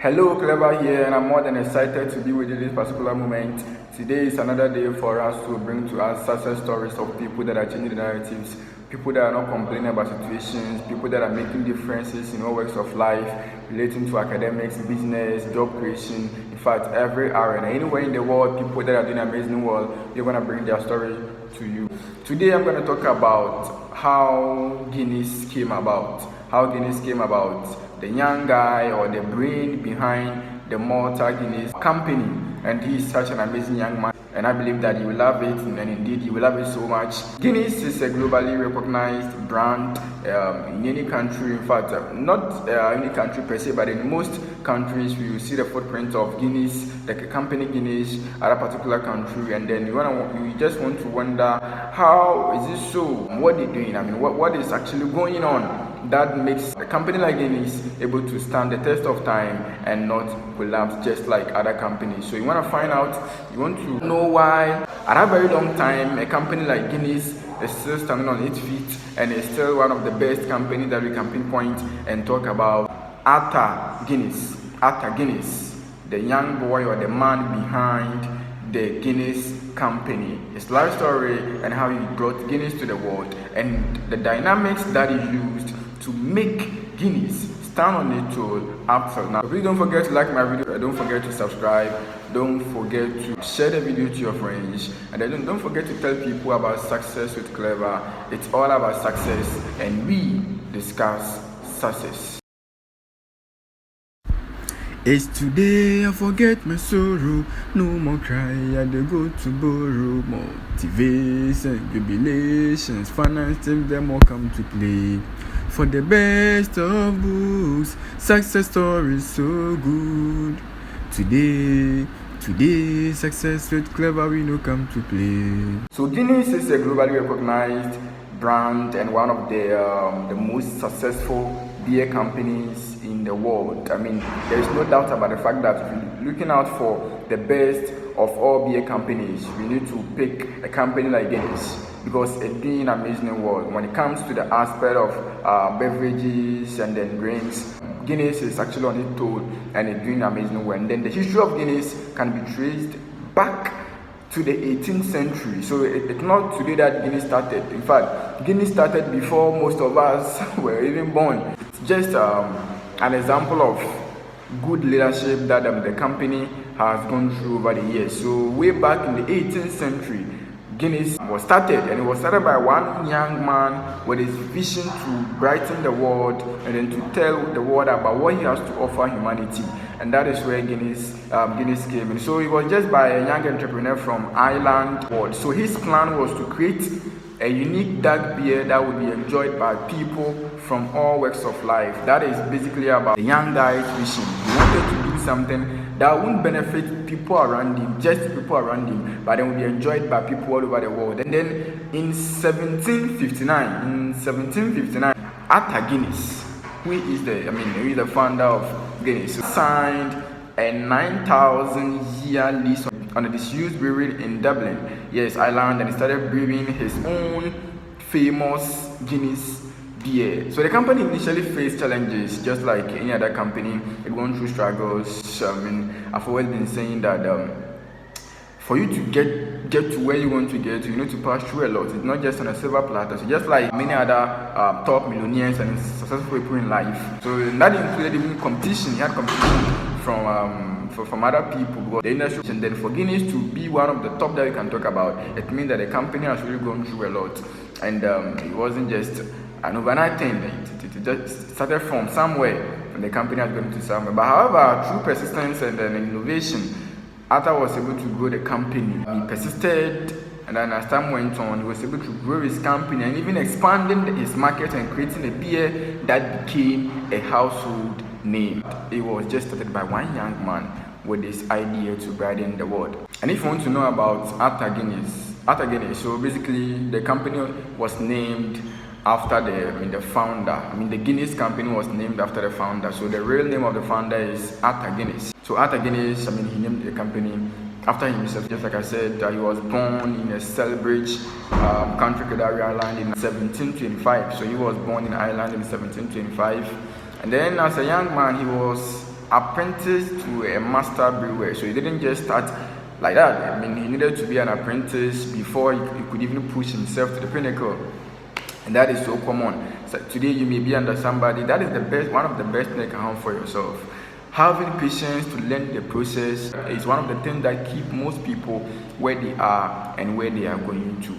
Hello, Clever here, and I'm more than excited to be with you this particular moment. Today is another day for us to bring to us success stories of people that are changing the narratives, people that are not complaining about situations, people that are making differences in all works of life, relating to academics, business, job creation, in fact, every area. Anywhere in the world, people that are doing amazing work, they're going to bring their story to you. Today, I'm going to talk about how Guinness came about. The young guy or the brain behind the Malta Guinness company, and he is such an amazing young man, and I believe that you will love it, and indeed you will love it so much. Guinness is a globally recognized brand in any country. In fact, not any country per se, but in most countries you see the footprint of Guinness, like a company Guinness at a particular country, and then you just want to wonder, how is this so? What they're doing? I mean, what is actually going on that makes a company like Guinness able to stand the test of time and not collapse just like other companies. So you want to find out, you want to know why at a very long time a company like Guinness is still standing on its feet and is still one of the best companies that we can pinpoint and talk about. Arthur Guinness, the young boy or the man behind the Guinness company, his life story and how he brought Guinness to the world and the dynamics that he used to make Guinness stand on its own up till now. Please don't forget to like my video, don't forget to subscribe, don't forget to share the video to your friends, and then don't forget to tell people about Success with Clever. It's all about success and we discuss success. It's today I forget my sorrow, no more cry, I dey go to borrow. Motivation, jubilations, finances, them all come to play. For the best of books, success stories so good. Today, Success with Clever, we know come to play. So Guinness is a globally recognized brand and one of the most successful beer companies in the world. I mean, there is no doubt about the fact that if you're looking out for the best of all beer companies, we need to pick a company like Guinness because it's doing amazing work. When it comes to the aspect of beverages and then drinks, Guinness is actually on its own and it's doing amazing work. And then the history of Guinness can be traced back to the 18th century. So it's not today that Guinness started. In fact, Guinness started before most of us were even born. It's just an example of good leadership that the company has gone through over the years. So way back in the 18th century, Guinness was started, and it was started by one young man with his vision to brighten the world and then to tell the world about what he has to offer humanity. And that is where Guinness came in. So it was just by a young entrepreneur from Ireland. So his plan was to create a unique dark beer that would be enjoyed by people from all walks of life. That is basically about the young guy's vision. He wanted to do something that wouldn't benefit people around him, just people around him, but then would be enjoyed by people all over the world. And then in 1759, Arthur Guinness, who is the founder of Guinness, signed a 9,000-year lease on a disused brewery in Dublin, Ireland, and he started brewing his own famous Guinness beer. So the company initially faced challenges, just like any other company. It went through struggles. I've always been saying that for you to get to where you want to get, you need to pass through a lot. It's not just on a silver platter. So just like many other top millionaires and successful people in life. So that included even competition. He had competition from other people because the industry. And then for Guinness to be one of the top that you can talk about, it means that the company has really gone through a lot. And it wasn't just an overnight thing. It just started from somewhere and the company has gone to somewhere. But however, through persistence and innovation, Arthur was able to grow the company. He persisted, and then as time went on, he was able to grow his company and even expanding his market and creating a beer that became a household name. It was just started by one young man with this idea to brighten the world. And if you want to know about Arthur Guinness, so basically the company was named after the founder. The Guinness company was named after the founder. So the real name of the founder is Arthur Guinness. So Arthur Guinness, he named the company after himself. Just like I said, he was born in a Celbridge country called Ireland in 1725. So he was born in Ireland in 1725. And then as a young man, he was apprenticed to a master brewer. So he didn't just start like that. I mean, he needed to be an apprentice before he could even push himself to the pinnacle. And that is so common. So today you may be under somebody. That is the best, one of the best things you can have for yourself. Having patience to learn the process is one of the things that keep most people where they are and where they are going to.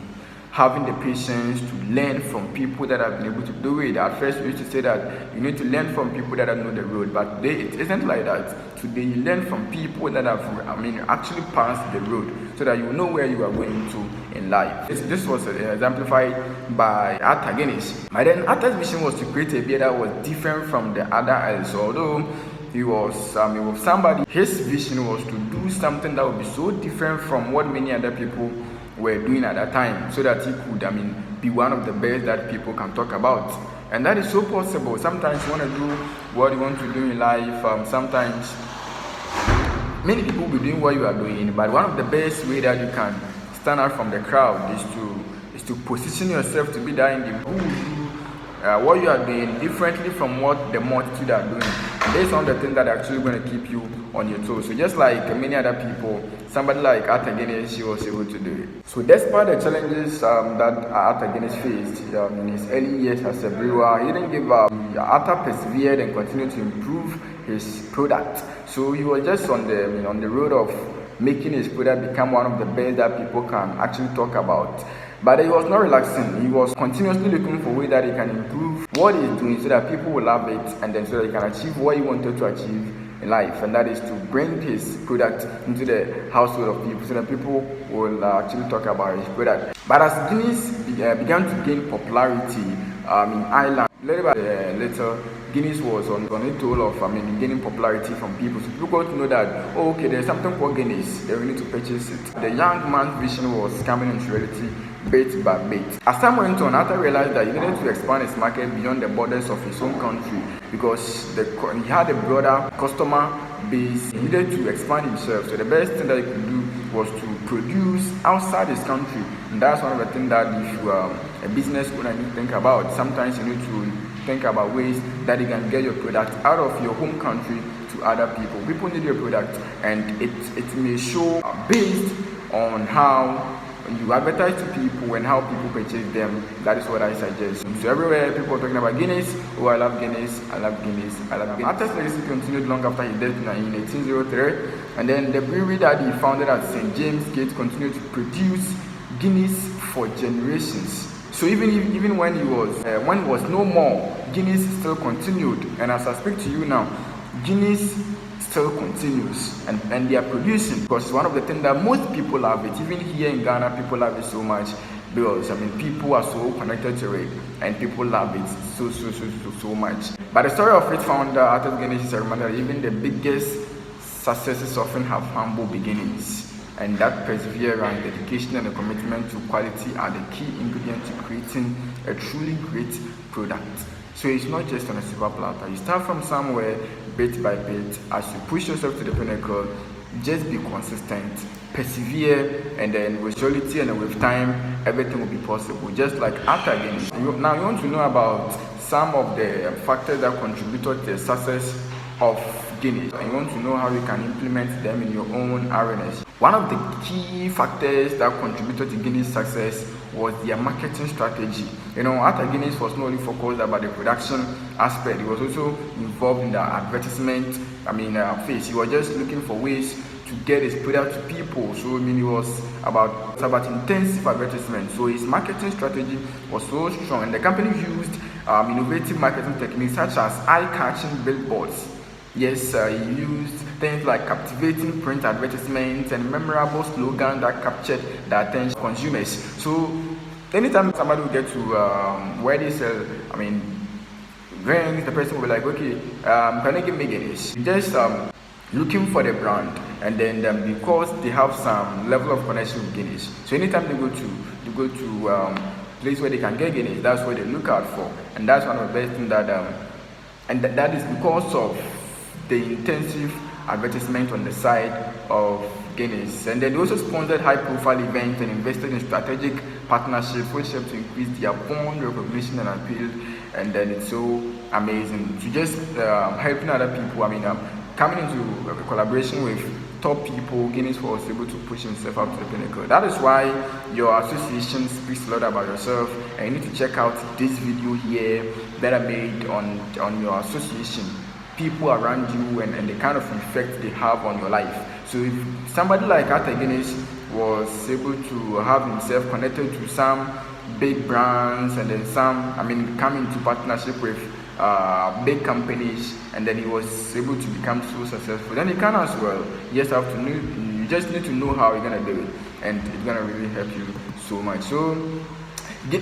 Having the patience to learn from people that have been able to do it. At first we used to say that you need to learn from people that know the road, but today it isn't like that. Today you learn from people that have actually passed the road, so that you know where you are going to in life. This was exemplified by Arthur Guinness. But then Arthur's mission was to create a beer that was different from the other ales. So although he was somebody, his vision was to do something that would be so different from what many other people were doing at that time, so that he could be one of the best that people can talk about. And that is so possible. Sometimes you want to do what you want to do in life. Sometimes many people will be doing what you are doing, but one of the best way that you can stand out from the crowd is to position yourself to be there in the what you are doing differently from what the multitude are doing. And this is one of the things that are actually going to keep you on your toes. So just like many other people, somebody like Arthur Guinness, he was able to do it. So despite the challenges that Arthur Guinness faced in his early years as a brewer, he didn't give up. Arthur persevered and continued to improve his product. So he was just on the road of making his product become one of the best that people can actually talk about. But he was not relaxing. He was continuously looking for ways that he can improve what he's doing, so that people will love it, and then so that he can achieve what he wanted to achieve in life, and that is to bring his product into the household of people, so that people will actually talk about his product. But as Guinness began to gain popularity in Ireland, little by little, Guinness was on a toll of gaining popularity from people. So people got to know that, oh, okay, there's something called Guinness, then we need to purchase it. The young man's vision was coming into reality bit by bit. As time went on, Arthur realized that he needed to expand his market beyond the borders of his own country, because he had a broader customer base. He needed to expand himself. So the best thing that he could do was to produce outside his country. And that's one of the things that if you are a business owner, you need to think about. Sometimes you need to think about ways that you can get your product out of your home country to other people. People need your product, and it may show based on how you advertise to people and how people purchase them. That is what I suggest. So everywhere people are talking about Guinness. Oh, I love Guinness, I love Guinness, I love Guinness. Arthur's legacy continued long after his death in 1803, and then the brewery that he founded at St. James Gate continued to produce Guinness for generations. So even when he was no more, Guinness still continued. And as I speak to you now, Guinness still continues, and they are producing, because it's one of the things that most people love it. Even here in Ghana, people love it so much, because people are so connected to it, and people love it so much. But the story of its founder, Arthur Guinness, is a reminder that even the biggest successes often have humble beginnings, and that perseverance, dedication, and the commitment to quality are the key ingredients to creating a truly great product. So it's not just on a silver platter. You start from somewhere, bit by bit. As you push yourself to the pinnacle, just be consistent, persevere, and then with surety and with time, everything will be possible. Just like Arthur Guinness. Now you want to know about some of the factors that contributed to the success of Guinness, and you want to know how you can implement them in your own arenas. One of the key factors that contributed to Guinness' success was their marketing strategy. Arthur Guinness was not only focused about the production aspect, he was also involved in the advertisement phase. He was just looking for ways to get his product to people. So it was about intensive advertisement. So his marketing strategy was so strong, and the company used innovative marketing techniques such as eye-catching billboards. Yes, he used things like captivating print advertisements and memorable slogans that captured the attention of consumers. So anytime somebody will get to where they sell, drinks, the person will be like, okay, can you give me Guinness? Just looking for the brand, and then because they have some level of connection with Guinness. So anytime they go to place where they can get Guinness, that's what they look out for, and that's one of the best things that is because of the intensive advertisement on the side of Guinness. And then they also sponsored high-profile events and invested in strategic partnerships, which helped to increase their brand recognition and appeal. And then it's so amazing to just helping other people. coming into a collaboration with top people, Guinness was able to push himself up to the pinnacle. That is why your association speaks a lot about yourself, and you need to check out this video here that I made on your association, people around you, and the kind of effect they have on your life. So if somebody like Arthur Guinness was able to have himself connected to some big brands, and then come into partnership with big companies, and then he was able to become so successful, then he can as well. You just need to know how you're gonna do it, and it's gonna really help you so much. So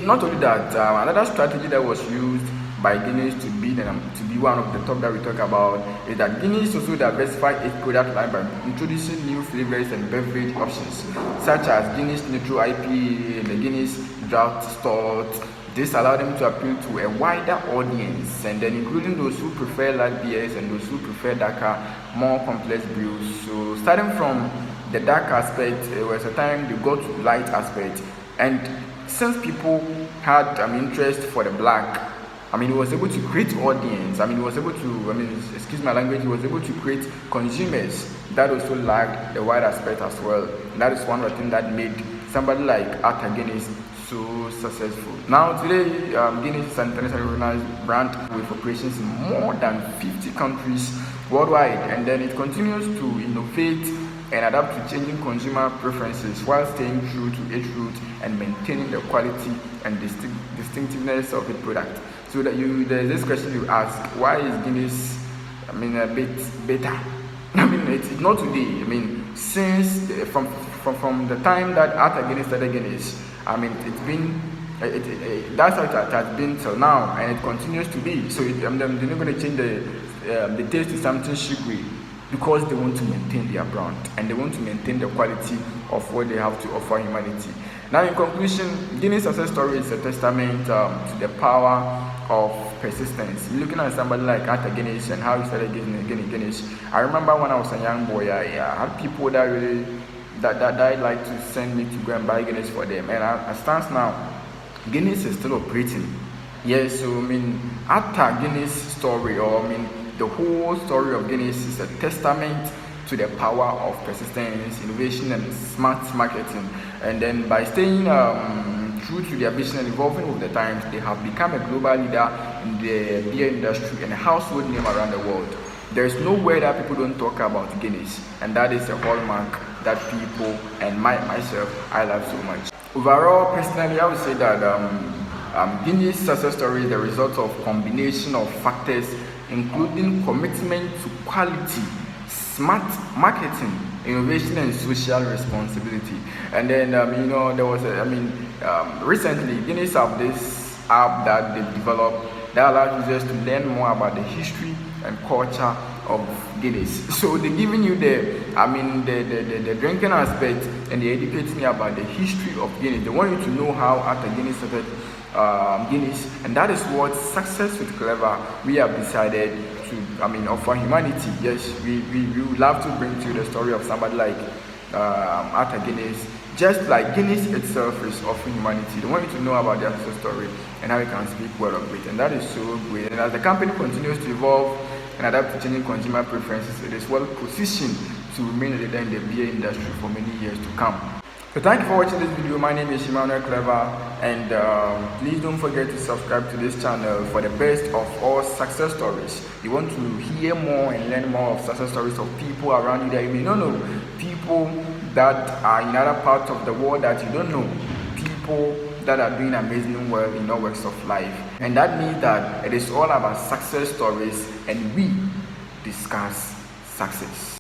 not only that, another strategy that was used by Guinness to be one of the top that we talk about is that Guinness also diversified its product line by introducing new flavors and beverage options, such as Guinness Nitro IPA and the Guinness Draft Stout. This allowed them to appeal to a wider audience, and then including those who prefer light beers and those who prefer darker, more complex brews. So starting from the dark aspect, it was a time they got to light aspect, and since people had interest for the black, he was able to create audience. He was able to, excuse my language, he was able to create consumers that also liked the white aspect as well. And that is one of the things that made somebody like Arthur Guinness so successful. Now today, Guinness is an internationally recognized brand with operations in more than 50 countries worldwide, and then it continues to innovate and adapt to changing consumer preferences while staying true to its roots and maintaining the quality and distinctiveness of its product. So that there's this question you ask: why is Guinness, a bit better? It's not today. Since from the time that Arthur Guinness started Guinness, it's been that's how it has been till now, and it continues to be. So they're not going to change the taste to something sugary, because they want to maintain their brand and they want to maintain the quality of what they have to offer humanity. Now, in conclusion, Guinness' success story is a testament to the power of persistence. Looking at somebody like Arthur Guinness and how he started Guinness, I remember when I was a young boy, I had people that really that like to send me to go and buy Guinness for them, and as it stands now, Guinness is still operating. Yes, so Arthur Guinness' story, or the whole story of Guinness is a testament to the power of persistence, innovation, and smart marketing. And then by staying true to their vision and evolving with the times, they have become a global leader in the beer industry and a household name around the world. There is nowhere that people don't talk about Guinness, and that is a hallmark that people and myself, I love so much. Overall, personally, I would say that Guinness' success story is the result of a combination of factors, including commitment to quality, smart marketing, innovation, and social responsibility. And then there was recently Guinness have this app that they've developed that allows users to learn more about the history and culture of Guinness. So they're giving you the drinking aspect, and they're educating you about the history of Guinness. They want you to know how Arthur Guinness started Guinness, and that is what Success with Clever we have decided to offer humanity. Yes, we would love to bring to you the story of somebody like Arthur Guinness, just like Guinness itself is offering humanity. They want you to know about their success story and how you can speak well of it, and that is so great. And as the company continues to evolve and adapt to changing consumer preferences, it is well positioned to remain a leader in the beer industry for many years to come. So thank you for watching this video. My name is Emmanuel Clever, and please don't forget to subscribe to this channel for the best of all success stories. You want to hear more and learn more of success stories of people around you that you may not know, people that are in other parts of the world that you don't know, people that are doing amazing well in all works of life. And that means that it is all about success stories, and we discuss success.